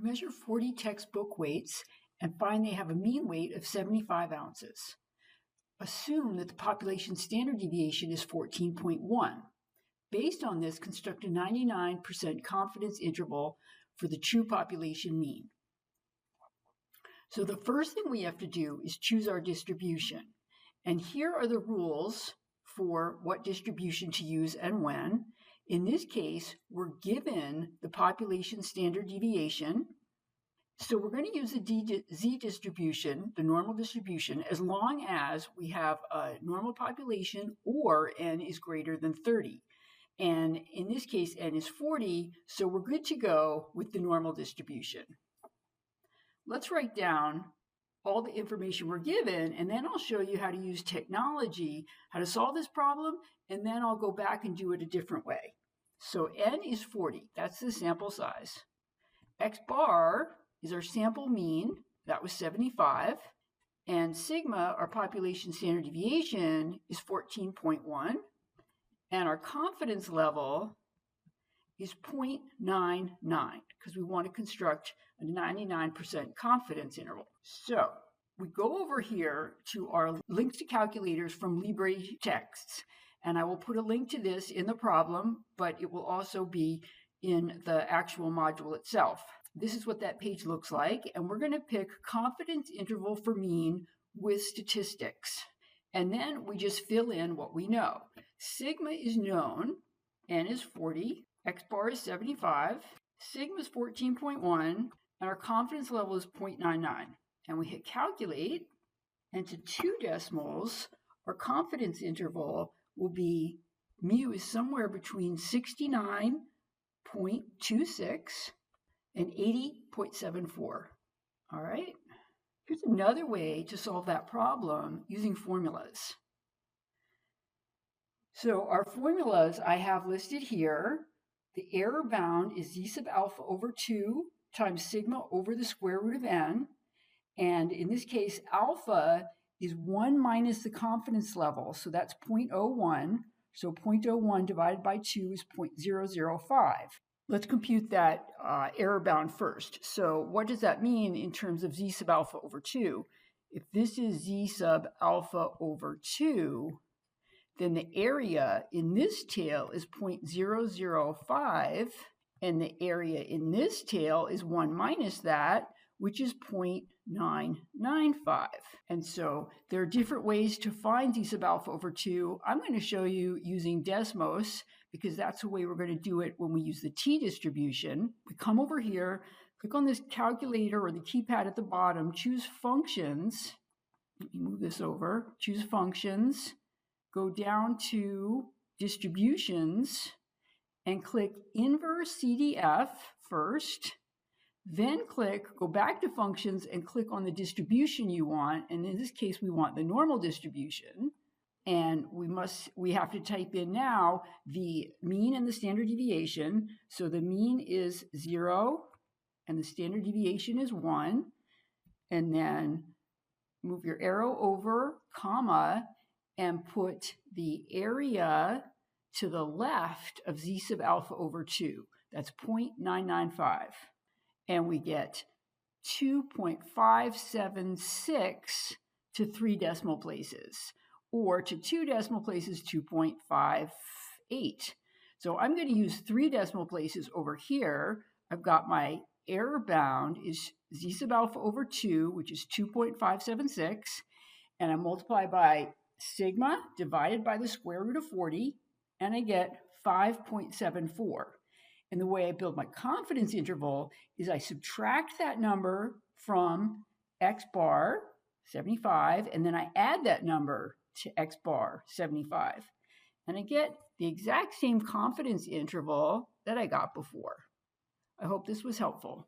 Measure 40 textbook weights and find they have a mean weight of 75 ounces. Assume that the population standard deviation is 14.1. Based on this, construct a 99% confidence interval for the true population mean. So the first thing we have to do is choose our distribution. And here are the rules for what distribution to use and when. In this case, we're given the population standard deviation. So we're going to use the Z distribution, the normal distribution, as long as we have a normal population or N is greater than 30. And in this case, N is 40, so we're good to go with the normal distribution. Let's write down all the information we're given, and then I'll show you how to use technology, how to solve this problem, and then I'll go back and do it a different way. So N is 40, that's the sample size. X bar is our sample mean, that was 75, and sigma, our population standard deviation, is 14.1, and our confidence level is 0.99, because we want to construct a 99% confidence interval. So we go over here to our links to calculators from LibreTexts, and I will put a link to this in the problem, but it will also be in the actual module itself. This is what that page looks like, and we're going to pick confidence interval for mean with statistics. And then we just fill in what we know. Sigma is known, N is 40, X bar is 75, sigma is 14.1, and our confidence level is 0.99. And we hit calculate, and to 2 decimals, our confidence interval will be mu is somewhere between 69.26 and 80.74. All right. Here's another way to solve that problem using formulas. So our formulas I have listed here. The error bound is Z sub alpha over 2 times sigma over the square root of n. And in this case, alpha is 1 minus the confidence level. So that's 0.01. So 0.01 divided by 2 is 0.005. Let's compute that error bound first. So what does that mean in terms of Z sub alpha over 2? If this is Z sub alpha over 2, then the area in this tail is 0.005, and the area in this tail is 1 minus that, which is 0.995. And so there are different ways to find Z sub alpha over 2. I'm going to show you using Desmos, because that's the way we're going to do it when we use the T distribution. We come over here, click on this calculator or the keypad at the bottom, choose functions. Let me move this over. Choose functions. Go down to distributions and click inverse CDF first. Then go back to functions and click on the distribution you want. And in this case, we want the normal distribution. And we have to type in now the mean and the standard deviation. So the mean is 0 and the standard deviation is 1. And then move your arrow over, comma, and put the area to the left of Z sub alpha over 2. That's 0.995. And we get 2.576 to 3 decimal places, or to 2 decimal places, 2.58. So I'm going to use 3 decimal places over here. I've got my error bound is Z sub alpha over 2, which is 2.576, and I multiply by sigma divided by the square root of 40, and I get 5.74. And the way I build my confidence interval is I subtract that number from X bar, 75, and then I add that number to X bar, 75. And I get the exact same confidence interval that I got before. I hope this was helpful.